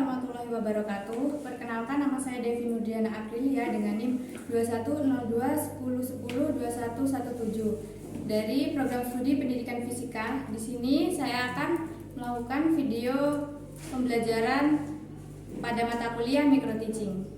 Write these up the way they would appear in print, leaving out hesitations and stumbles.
warahmatullahi wabarakatuh. Perkenalkan, nama saya Devi Nurdiana Aprilia dengan NIM 210210102117 dari program studi pendidikan fisika. Di sini saya akan melakukan video pembelajaran pada mata kuliah micro teaching.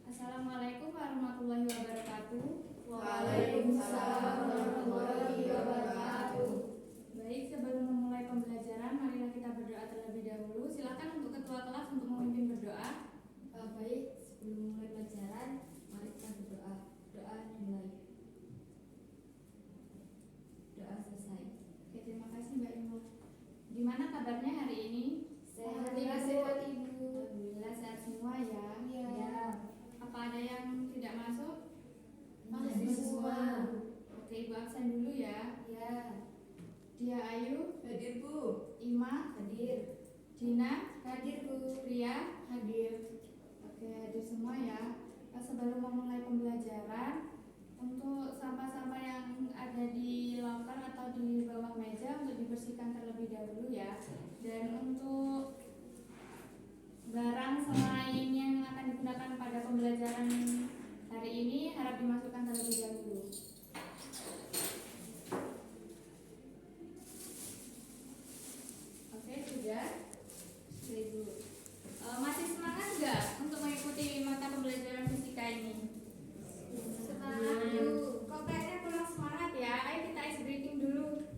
Assalamualaikum warahmatullahi wabarakatuh. Waalaikumsalam warahmatullahi wabarakatuh. Baik, sebelum memulai pembelajaran, marilah kita berdoa terlebih dahulu. Silakan untuk ketua kelas untuk memimpin berdoa. Baik, sebelum mulai pelajaran, mari kita berdoa. Doa dimulai. Doa selesai. Oke, terima kasih Mbak Ibu. Gimana kabarnya hari ini? Sehat, Ibu. Alhamdulillah sehat semua ya. Iya. Apa ada yang tidak masuk? Masih semua. Oke, Ibu absen dulu ya. Ya. Dia Ayu, Hadir, Bu. Ima, Hadir. Dina, Hadir, Bu. Ria, Hadir. oke, hadir semua ya. Sebelum memulai pembelajaran, untuk sampah-sampah yang ada di loker atau di bawah meja untuk dibersihkan terlebih dahulu ya. Dan untuk barang selain yang akan digunakan pada pembelajaran hari ini harap dimasukkan terlebih dahulu. Oke, sudah. Ibu. Masih semangat nggak untuk mengikuti mata pembelajaran fisika ini? Semangat, Bu. Kok kayaknya kurang semangat ya? Ayo kita ice breaking dulu.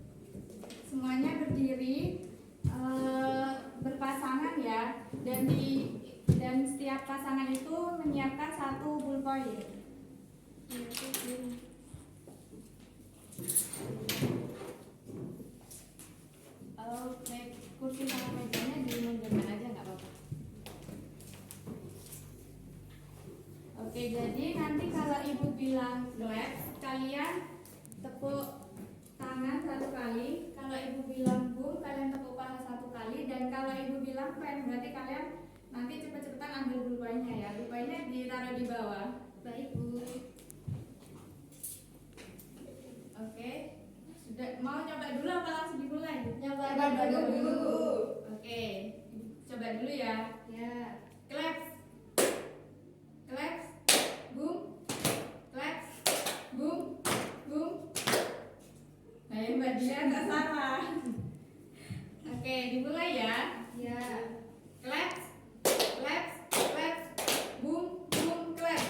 Semuanya berdiri, berpasangan ya, dan setiap pasangan itu menyiapkan satu ballpoint. Oke, kursi sama mejanya dimundurin aja nggak apa-apa. Oke, jadi nanti kalau Ibu bilang clap, kalian tepuk tangan satu kali. Kalau Ibu bilang boom, kalian tepuk paha satu kali. Dan kalau Ibu bilang pen, berarti kalian nanti cepet-cepetan ambil ballpointnya ya. Ballpointnya ditaruh di bawah. Baik, Bu. Oke, sudah mau coba dulu apa langsung dimulai? Coba dulu. Oke, coba dulu ya. Ya. Clap, clap, boom, clap, boom, boom. Nah, yang Mbak Dia nggak salah. Oke, dimulai ya. Ya. Clap, clap, clap, boom, boom, clap,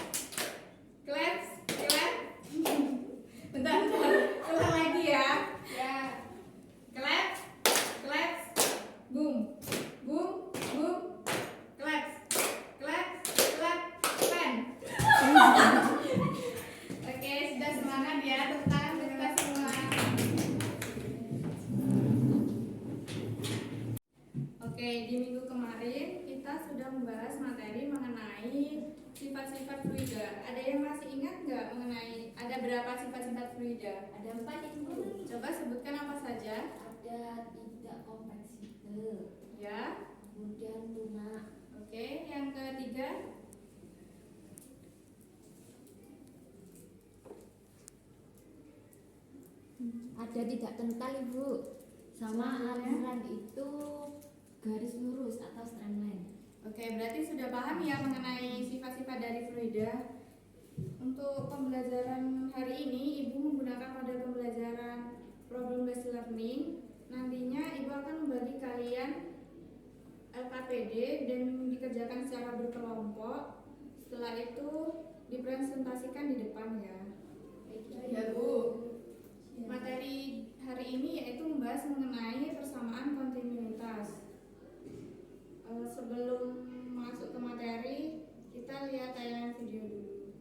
clap, clap. Bentar, ulang lagi ya. Ya. Clap, clap, boom, boom, boom, clap, clap, clap, pen. Oke, sudah semangat ya, tepuk tangan untuk kita semua. Oke, di minggu kemarin kita sudah membahas materi mengenai sifat-sifat fluida. Ada yang masih ingat nggak mengenai ada berapa sifat-sifat fluida? Ada 4, Ibu. Coba sebutkan apa saja. Ada tidak kompleksibel, Ya. kemudian lunak, Oke, yang ketiga. ada tidak kental, Ibu, sama aliran itu garis lurus atau strand Oke, berarti sudah paham ya mengenai sifat-sifat dari fluida. Untuk pembelajaran hari ini, Ibu menggunakan model pembelajaran problem based learning. Nantinya Ibu akan membagi kalian LKPD dan dikerjakan secara berkelompok. Setelah itu dipresentasikan di depan ya. Ya, Bu. Materi hari ini yaitu membahas mengenai persamaan kontinuitas. Sebelum masuk ke materi, kita lihat tayangan video dulu.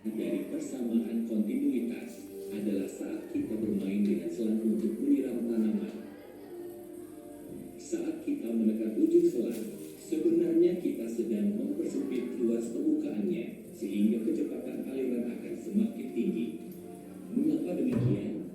Dari persamaan kontinuitas adalah saat kita bermain dengan selang untuk menyiram tanaman. Saat saat kita menekan ujung selang, sebenarnya kita sedang mempersempit luas pembukaannya sehingga kecepatan aliran akan semakin tinggi. Mengapa demikian?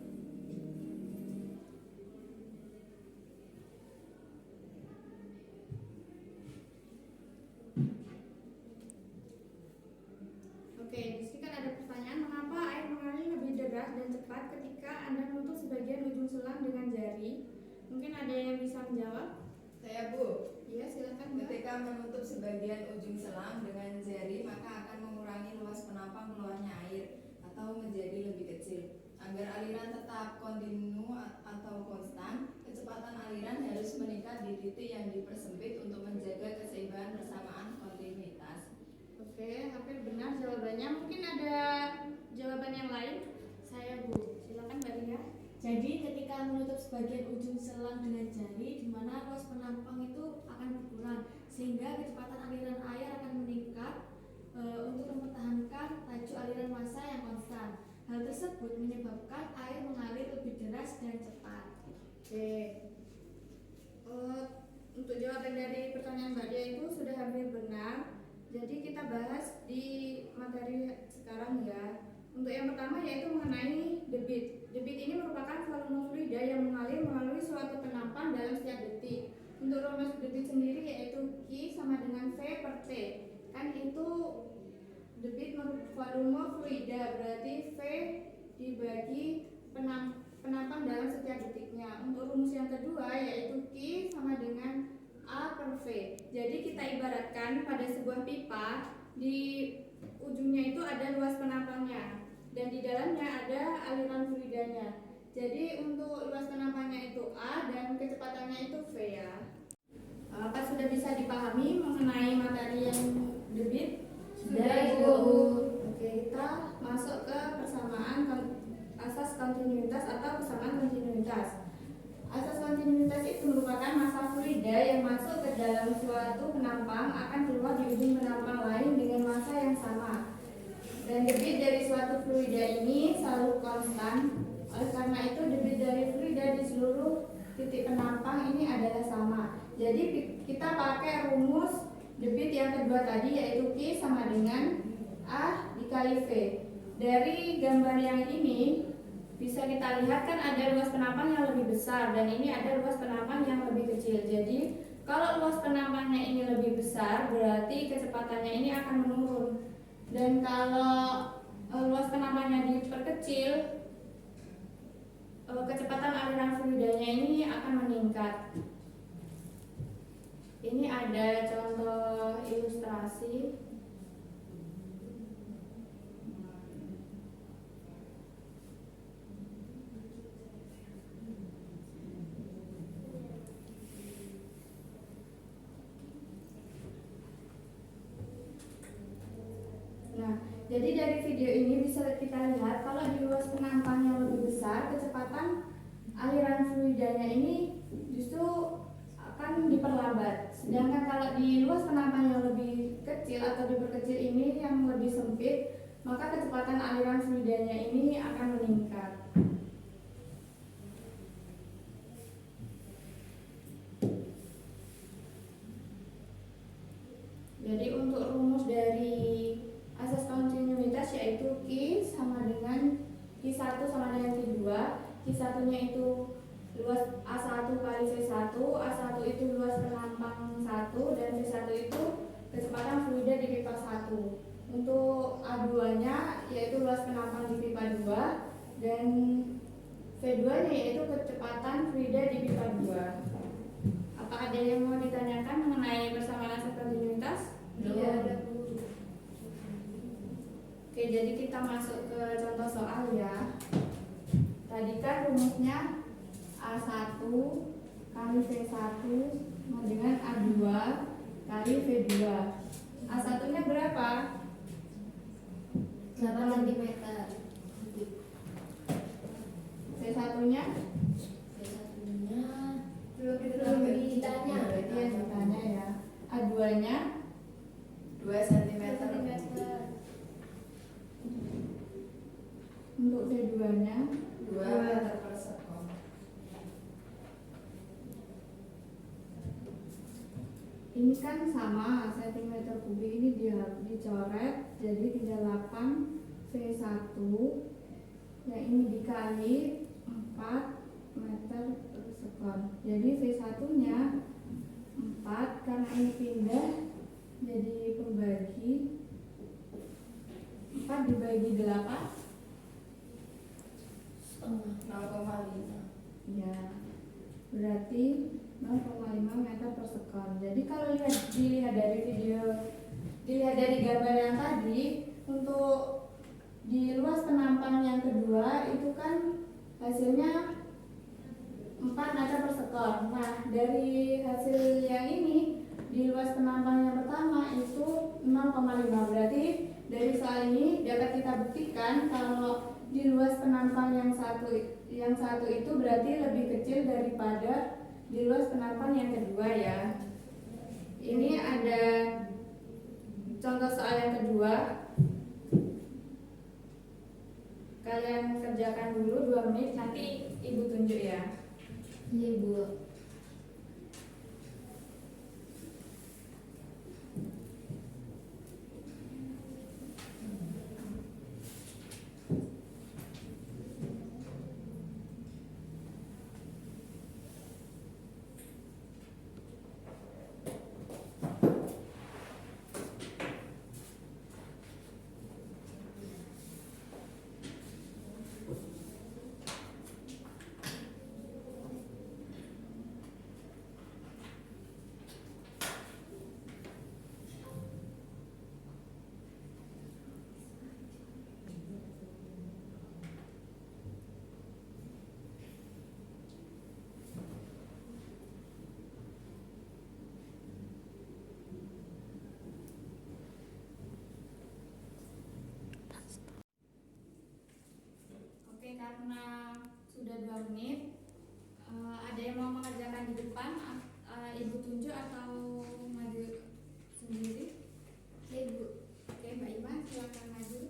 Oke, di sini kan ada pertanyaan, mengapa air mengalir lebih deras dan cepat ketika Anda menutup sebagian ujung selang dengan jari? Mungkin ada yang bisa menjawab? Saya Bu, Iya, silakan Mbak. ketika menutup sebagian ujung selang dengan jari maka akan mengurangi luas penampang keluarnya air atau menjadi lebih kecil. Agar aliran tetap kontinu atau konstan, kecepatan aliran harus meningkat di titik yang dipersempit untuk menjaga keseimbangan persamaan kontinuitas. Oke, hampir benar jawabannya. Mungkin ada jawaban yang lain? Saya Bu. Silakan Mbak Ria. Jadi ketika menutup sebagian ujung selang dengan jari, di mana luas penampang itu akan berkurang, sehingga kecepatan aliran air akan meningkat untuk mempertahankan laju aliran massa yang konstan. Hal tersebut menyebabkan air mengalir lebih deras dan cepat. Oke. Untuk jawaban dari pertanyaan Mbak Dia itu sudah hampir benar. Jadi kita bahas di materi sekarang ya. Untuk yang pertama yaitu mengenai debit. Debit ini merupakan volume fluida yang mengalir melalui suatu penampang dalam setiap detik. Untuk rumus debit sendiri yaitu Q sama dengan V per T. Kan itu debit volume fluida, berarti V dibagi penampang dalam setiap detiknya. Untuk rumus yang kedua yaitu Q sama dengan A per V. Jadi kita ibaratkan pada sebuah pipa, di ujungnya itu ada luas penampangnya dan di dalamnya ada aliran fluidanya. Jadi untuk luas penampangnya itu A dan kecepatannya itu V ya. Apa sudah bisa dipahami mengenai materi yang debit? Sudah, Bu. Bu. Oke, kita masuk ke persamaan asas kontinuitas atau persamaan kontinuitas. Asas kontinuitas itu merupakan massa fluida yang masuk ke dalam suatu penampang akan keluar di ujung penampang lain dengan massa yang sama. Dan debit dari suatu fluida ini selalu konstan. Oleh karena itu debit dari fluida di seluruh titik penampang ini adalah sama. Jadi kita pakai rumus debit yang kedua tadi yaitu Q sama dengan A dikali V. Dari gambar yang ini bisa kita lihat kan ada luas penampang yang lebih besar dan ini ada luas penampang yang lebih kecil. Jadi kalau luas penampangnya ini lebih besar berarti kecepatannya ini akan menurun. Dan kalau luas penampangnya diperkecil, kecepatan aliran fluidanya ini akan meningkat. Ini ada contoh ilustrasi. Nah, jadi dari video ini bisa kita lihat kalau di luas penampang yang lebih besar, kecepatan aliran fluidanya ini justru akan diperlambat. Sedangkan kalau di luas penampang yang lebih kecil atau diperkecil ini yang lebih sempit, maka kecepatan aliran fluidanya ini akan meningkat. Jadi untuk rumus dari asas kontinuitas yaitu Q sama dengan Q1 sama dengan Q2. Q1 nya itu luas A1 kali V1, A1 itu luas penampang 1 dan V1 itu kecepatan fluida di pipa 1. Untuk A2 nya yaitu luas penampang di pipa 2 dan V2 nya yaitu kecepatan fluida di pipa 2. Apa ada yang mau ditanyakan mengenai persamaan asas kontinuitas? Iya. Oke, jadi kita masuk ke contoh soal ya. Tadi kan rumusnya A1 kali V1 sama dengan A2 kali V2. A1 nya berapa? 8 cm. V1 nya? V1-nya Belum ditanya. Berarti yang ditanya ya. A2 nya 2 cm. untuk V2 nya 2 meter per sekon. ini kan sama cm kubik ini dia dicoret jadi 38 V1 yang ini dikali 4 meter per sekon. Jadi V1 nya 4 karena ini pindah jadi pembagi 4 dibagi 8 0,5. ya berarti 0,5 meter per sekon. Jadi kalau dilihat dari gambar yang tadi, untuk di luas penampang yang kedua itu kan hasilnya 4 meter per sekon. Nah, dari hasil yang ini di luas penampang yang pertama itu 0,5. Berarti dari soal ini dapat kita buktikan kalau di luas penampang yang satu itu berarti lebih kecil daripada di luas penampang yang kedua ya. Ini ada contoh soal yang kedua. Kalian kerjakan dulu 2 menit, nanti ibu tunjuk ya. Iya Bu. Oke, karena sudah 2 menit, ada yang mau mengerjakan di depan, ibu tunjuk atau maju sendiri? Oke Bu. Oke, Mbak Ima silakan maju.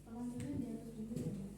Tolong dulu di atas dulu ya, Mbak.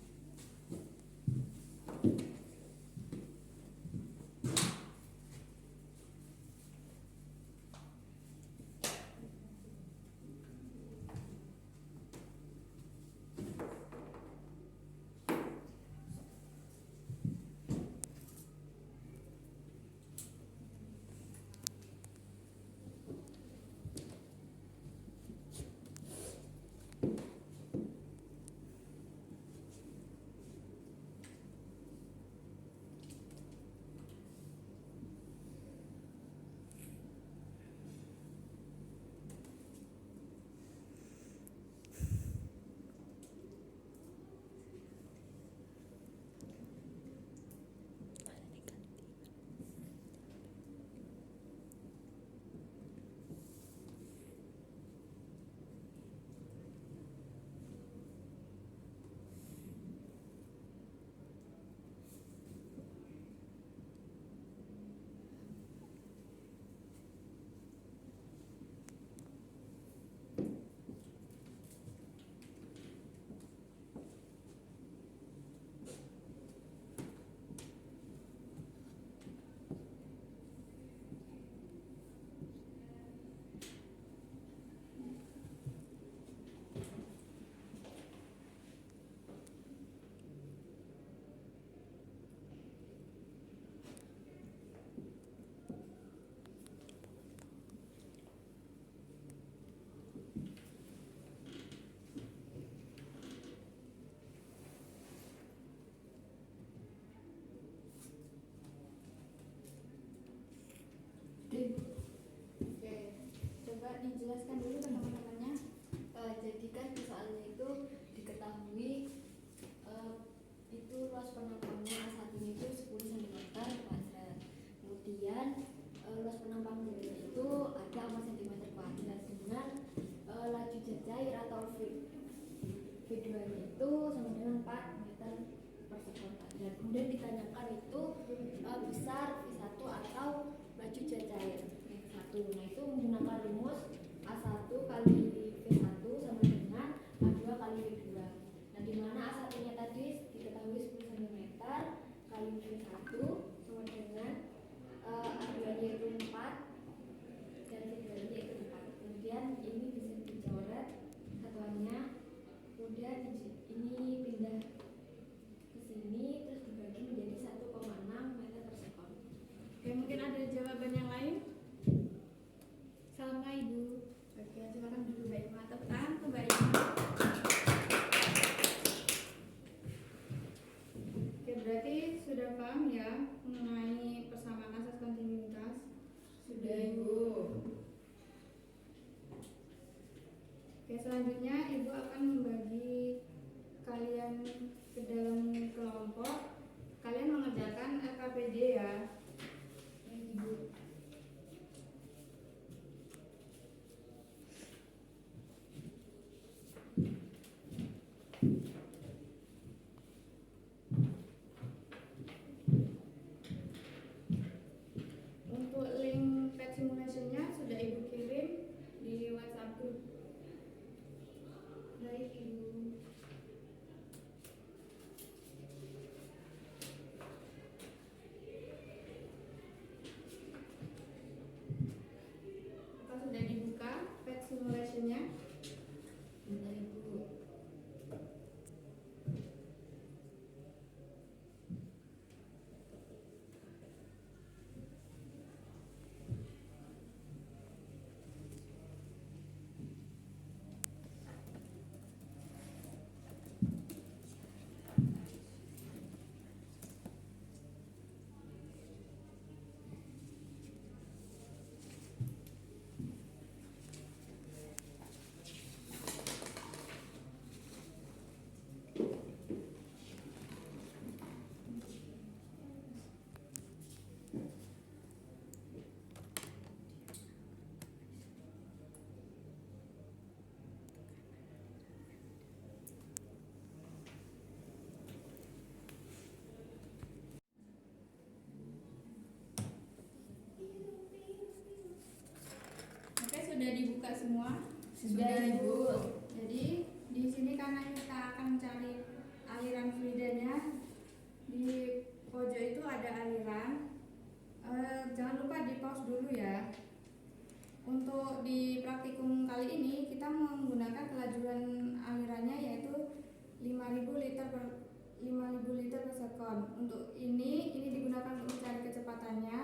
Oke, coba dijelaskan dulu ke teman-temannya. Jadi kan soalnya itu diketahui itu luas penampangnya A1 itu 10 cm kuadrat. Kemudian luas penampang kedua itu ada 4 cm kuadrat dengan laju jet cair atau V2 nya itu sama dengan 4 meter per sekon kuadrat. Kemudian ditanyakan itu besar V1 atau laju jet cair V1. Nah itu menggunakan rumus A1 kali V1 sama dengan A2 kali V2. Nah di mana A1 nya tadi sudah paham ya mengenai persamaan asas kontinuitas? Sudah Ibu. Oke, selanjutnya Ibu akan membagi kalian ke dalam kelompok. Kalian mengerjakan LKPD ya. Baik Ibu. Untuk link pet simulation-nya sudah Ibu kirim di WhatsApp group. Baik Ibu. Apa sudah dibuka pet simulation-nya? Bentar Ibu. Oke, sudah dibuka semua. Sudah Ibu. Jadi di sini karena kita akan mencari aliran fluidanya, di pojok itu ada aliran. Jangan lupa di pause dulu ya. Untuk di praktikum kali ini kita menggunakan kelajuran alirannya yaitu 5.000 liter per sekon. Untuk ini digunakan untuk mencari kecepatannya,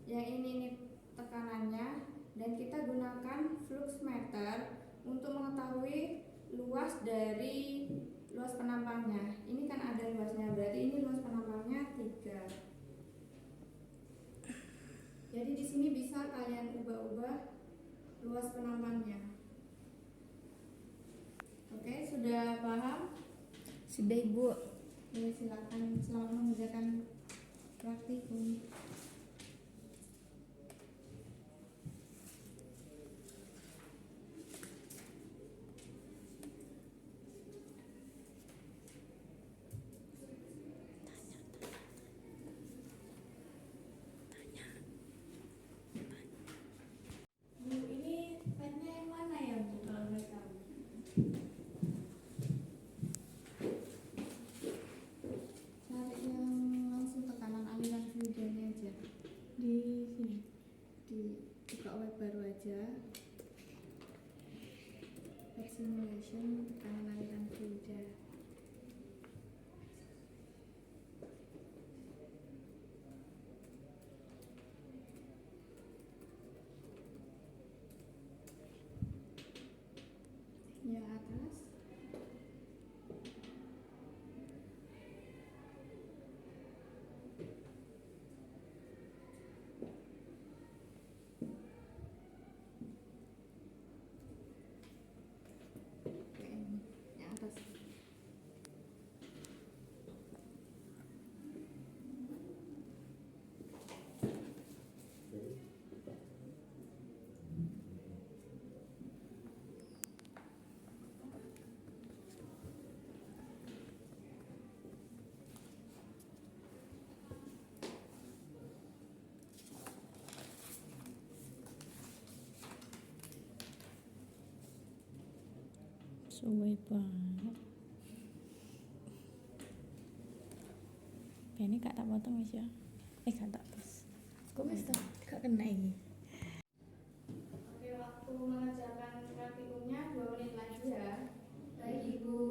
yang ini tekanannya, dan kita gunakan flux meter untuk mengetahui luas dari luas penampangnya. Ini kan ada luasnya, berarti ini luas penampangnya 3. Jadi di sini bisa kalian ubah-ubah luas penampangnya. Oke, sudah paham? Sudah Ibu. Ya, silakan selamat mengerjakan praktikum. Bu, ini petnya yang mana ya Bu kalau boleh tahu? Cari yang langsung tekanan aliran fluidanya aja. Di sini. Buka web baru aja. Pet simulation tekanan aliran fluida. Yang atas. Oke, ini yang atas. Suwe banget. Ini gak tak potong wis ya. Gak tak terus. Kok wis tak gak kena ini. Oke, waktu mengerjakan praktikumnya 2 menit lagi ya. Baik Ibu.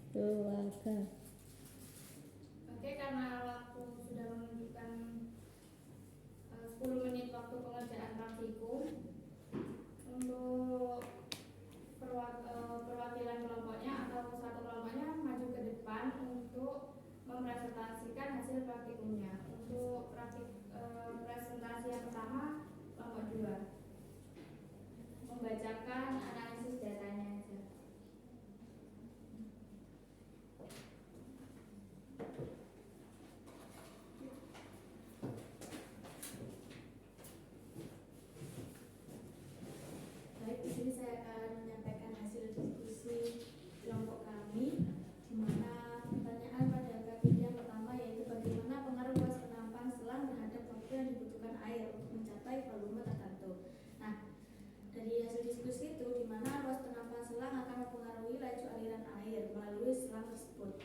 Tuh, agak. Oke, karena untuk mempresentasikan hasil praktikumnya. Untuk presentasi yang pertama kelompok 2 membacakan analisis datanya aja. Baik, di sini saya akan menyampaikan hasil diskusi kelompok kami, di mana pertanyaan pada KPD yang pertama yaitu bagaimana pengaruh luas penampang selang terhadap waktu yang dibutuhkan air untuk mencapai volume tertentu. Nah, dari hasil diskusi itu, di mana luas penampang selang akan mempengaruhi laju aliran air melalui selang tersebut.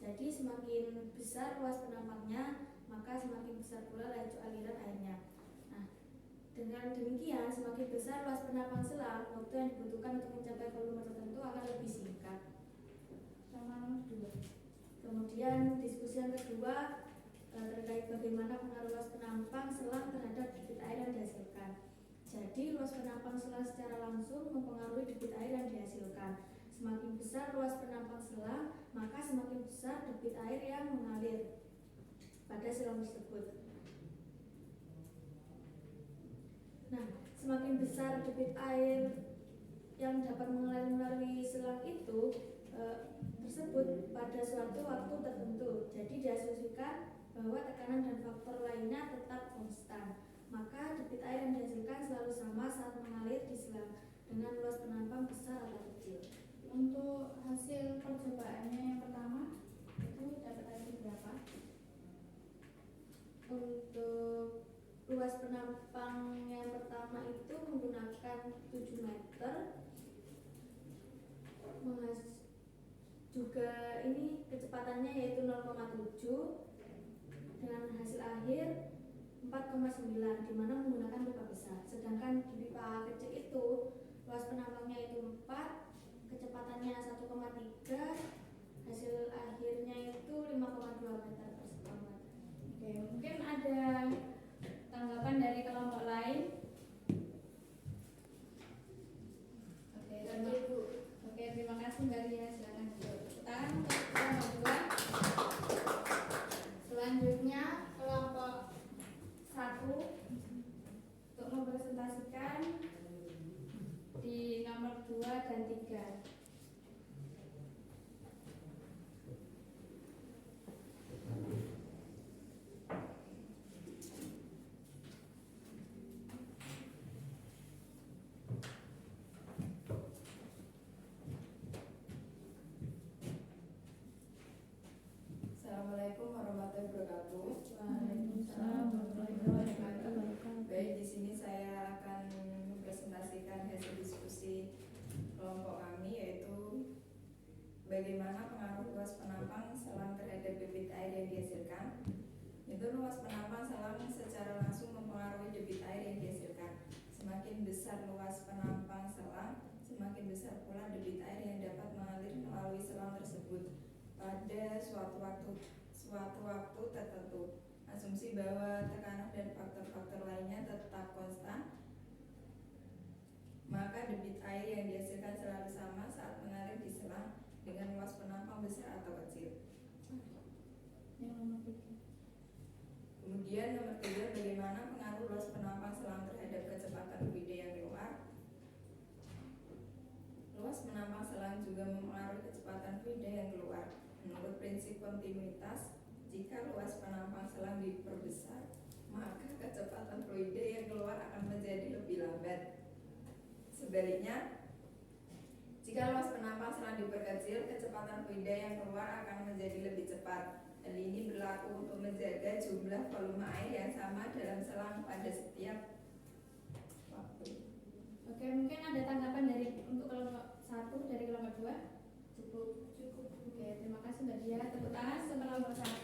Jadi semakin besar luas penampangnya, maka semakin besar pula laju aliran airnya. Nah, dengan demikian, semakin besar luas penampang selang, waktu yang dibutuhkan untuk mencapai volume tertentu akan lebih singkat. Sama nomor 2. Kemudian diskusi yang kedua terkait bagaimana pengaruh luas penampang selang terhadap debit air yang dihasilkan. Jadi luas penampang selang secara langsung mempengaruhi debit air yang dihasilkan. Semakin besar luas penampang selang, maka semakin besar debit air yang mengalir pada selang tersebut. Nah, semakin besar debit air yang dapat mengalir melalui selang itu tersebut pada suatu waktu tertentu. Jadi diasumsikan bahwa tekanan dan faktor lainnya tetap konstan. Maka debit air yang dihasilkan selalu sama saat mengalir di selang dengan luas penampang besar atau kecil. Untuk hasil percobaannya yang pertama itu dapat hasil berapa? Untuk luas penampang yang pertama itu menggunakan 7 meter, juga ini kecepatannya yaitu 0,7 dengan hasil akhir 4,9, di mana menggunakan pipa besar. Sedangkan di pipa kecil itu luas penampangnya itu 4, kecepatannya 1,3, hasil akhirnya itu 5,2 meter per sekundnya. Oke, mungkin ada tanggapan dari kelompok lain. Oke, terima kasih Mbak Lia. Silakan tangan untuk kelompok 2. Selanjutnya kelompok 1 untuk mempresentasikan di nomor 2 dan 3. Assalamualaikum warahmatullahi wabarakatuh. Waalaikumsalam warahmatullahi wabarakatuh. Baik, di sini saya akan mempresentasikan hasil diskusi kelompok kami, yaitu bagaimana pengaruh luas penampang selang terhadap debit air yang dihasilkan. Itu luas penampang selang secara langsung mempengaruhi debit air yang dihasilkan. Semakin besar luas penampang selang, semakin besar pula debit air yang dapat mengalir melalui selang tersebut pada suatu waktu tertentu. Asumsi bahwa tekanan dan faktor-faktor lainnya tetap konstan, maka debit air yang dihasilkan selalu sama saat mengalir di selang dengan luas penampang besar atau kecil. Kemudian nomor 3, bagaimana pengaruh luas penampang selang terhadap kecepatan fluida yang keluar. Luas penampang selang juga mempengaruhi kecepatan fluida yang keluar. Menurut prinsip kontinuitas, jika luas penampang selang diperbesar, maka kecepatan fluida yang keluar akan menjadi lebih lambat. Sebaliknya, jika luas penampang selang diperkecil, kecepatan fluida yang keluar akan menjadi lebih cepat. Hal ini berlaku untuk menjaga jumlah volume air yang sama dalam selang pada setiap waktu. Oke, mungkin ada tanggapan dari untuk kelompok 1 dari kelompok 2? Cukup. Oke, terima kasih Mbak Dia. Tepuk tangan untuk kelompok 1.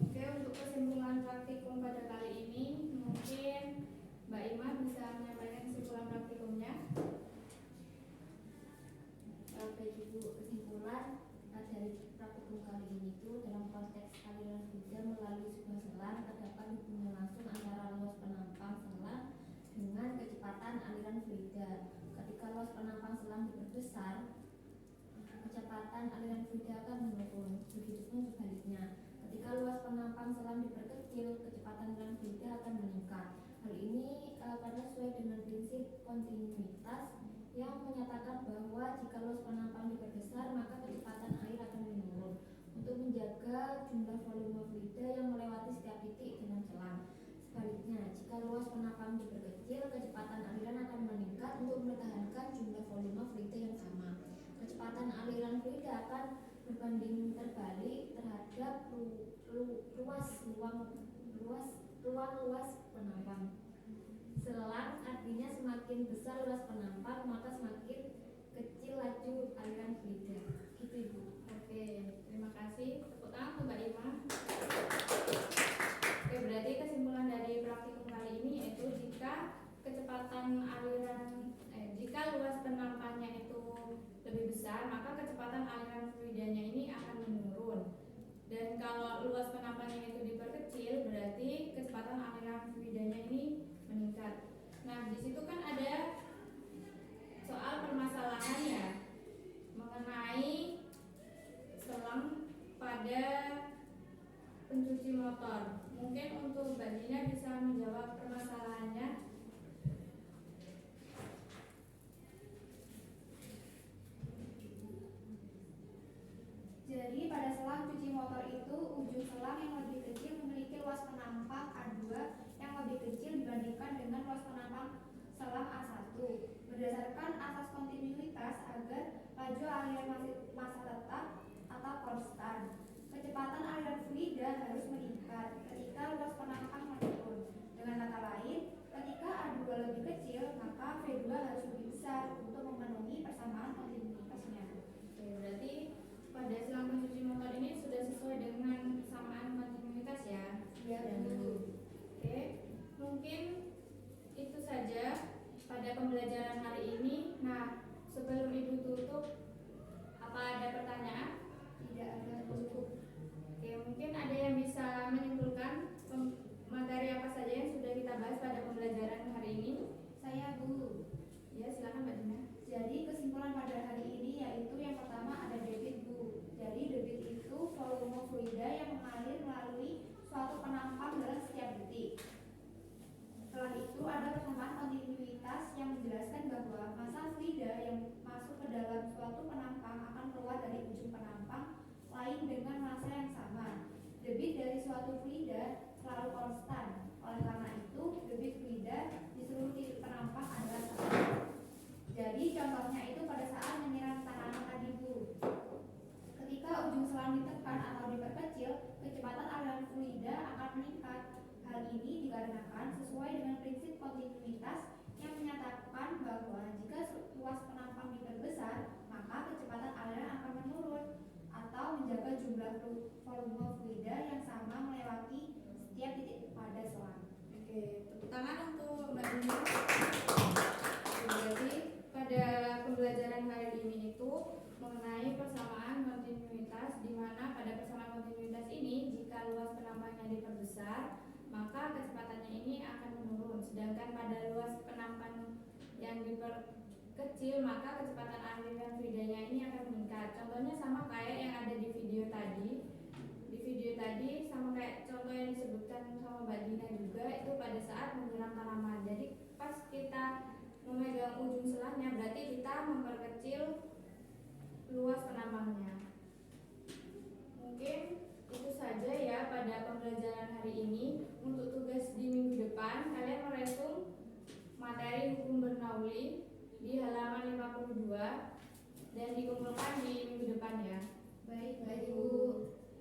Oke, untuk kesimpulan praktikum pada kali ini, mungkin Mbak Ima bisa menyampaikan kesimpulan praktikumnya. Baik Ibu, kesimpulan dari praktikum kali ini itu dalam konteks aliran fluida melalui sebuah selang terdapat hubungan langsung antara luas penampang selang dengan kecepatan aliran fluida. Ketika luas penampang selang diperbesar, kecepatan aliran fluida akan menurun. Begitupun sebaliknya, ketika luas penampang selang diperkecil, kecepatan aliran fluida akan meningkat. Hal ini karena sesuai dengan prinsip kontinuitas yang menyatakan bahwa jika luas penampang diperbesar, maka kecepatan air akan menurun untuk menjaga jumlah volume fluida yang melewati setiap titik dalam selang. Sebaliknya, jika luas penampang diperkecil, kecepatan aliran akan meningkat untuk mempertahankan jumlah volume fluida yang sama. Kecepatan aliran fluida akan berbanding terbalik terhadap ruang luas penampang selang. Artinya semakin besar luas penampang, maka semakin kecil laju aliran fluida. Gitu Ibu. Oke, terima kasih. Tepuk tangan untuk Mbak Ima. Oke, berarti kesimpulan dari praktikum kali ini yaitu jika kecepatan jika luas penampangnya itu lebih besar, maka kecepatan aliran fluidanya ini akan menurun. Dan kalau luas penampangnya itu diperkecil, berarti kecepatan aliran fluidanya ini meningkat. Nah, di situ kan ada soal permasalahan ya mengenai selang pada pencuci motor. Mungkin untuk Mbak Dina bisa menjawab permasalahannya. Jadi pada selang cuci motor itu ujung selang yang lebih kecil memiliki luas penampang A2 yang lebih kecil dibandingkan dengan luas penampang selang A1. Berdasarkan asas kontinuitas agar laju aliran massa tetap atau konstan, kecepatan aliran fluida harus meningkat ketika luas penampang menurun. Dengan kata lain, ketika A2 lebih kecil, maka V2 harus lebih besar untuk memenuhi persamaan kontinuitasnya. Oke, berarti pada selang pencuci motor ini sudah sesuai dengan persamaan kontinuitas ya? Ya, Bu. Oke, mungkin itu saja pada pembelajaran hari ini. Nah, sebelum Ibu tutup, apa ada pertanyaan? Tidak ada cukup. Oke, mungkin ada yang bisa menyimpulkan materi apa saja yang sudah kita bahas pada pembelajaran hari ini? Saya Bu. Ya, silakan Mbak Dina. Jadi kesimpulan pada hari ini yaitu yang pertama ada debit Bu. Jadi debit itu volume fluida yang mengalir melalui suatu penampang dalam setiap detik. Setelah itu ada persamaan kontinuitas yang menjelaskan bahwa massa fluida yang masuk ke dalam suatu penampang akan keluar dari ujung penampang lain dengan massa yang sama. Debit dari suatu fluida selalu konstan. Oleh karena itu, debit fluida di seluruh titik penampang adalah sama. Jadi contohnya itu pada saat menyiram tanaman tadi Bu. Ketika ujung selang ditekan atau diperkecil, kecepatan aliran fluida akan meningkat. Hal ini dikarenakan sesuai dengan prinsip kontinuitas yang menyatakan bahwa jika luas penampang diperbesar, maka kecepatan aliran akan menurun atau menjaga jumlah volume fluida yang sama melewati setiap titik pada selang. Oke, tepuk tangan untuk Mbak Dina. Jadi pada pembelajaran hari ini itu mengenai persamaan kontinuitas, di mana pada persamaan kontinuitas ini jika luas penampangnya diperbesar, maka kecepatannya ini akan menurun. Sedangkan pada luas penampang yang diperkecil, maka kecepatan aliran fluidanya ini akan meningkat. Contohnya sama kayak yang ada di video tadi. Di video tadi sama kayak contoh yang disebutkan sama Mbak Dina juga, itu pada saat menyiram tanaman. Jadi pas kita memegang ujung selangnya, berarti kita memperkecil luas penampangnya. Mungkin itu saja ya pada pembelajaran hari ini. Untuk tugas di minggu depan, kalian meresum materi hukum Bernoulli di halaman 52 dan dikumpulkan di minggu depan ya. Baik, Ibu,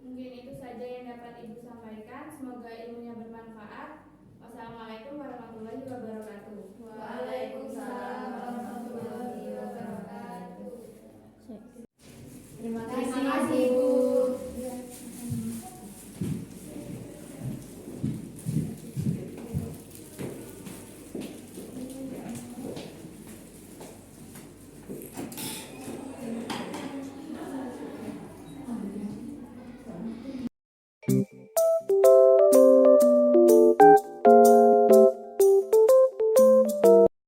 mungkin itu saja yang dapat Ibu sampaikan. Semoga ilmunya bermanfaat. Wassalamualaikum warahmatullahi wabarakatuh. Waalaikumsalam.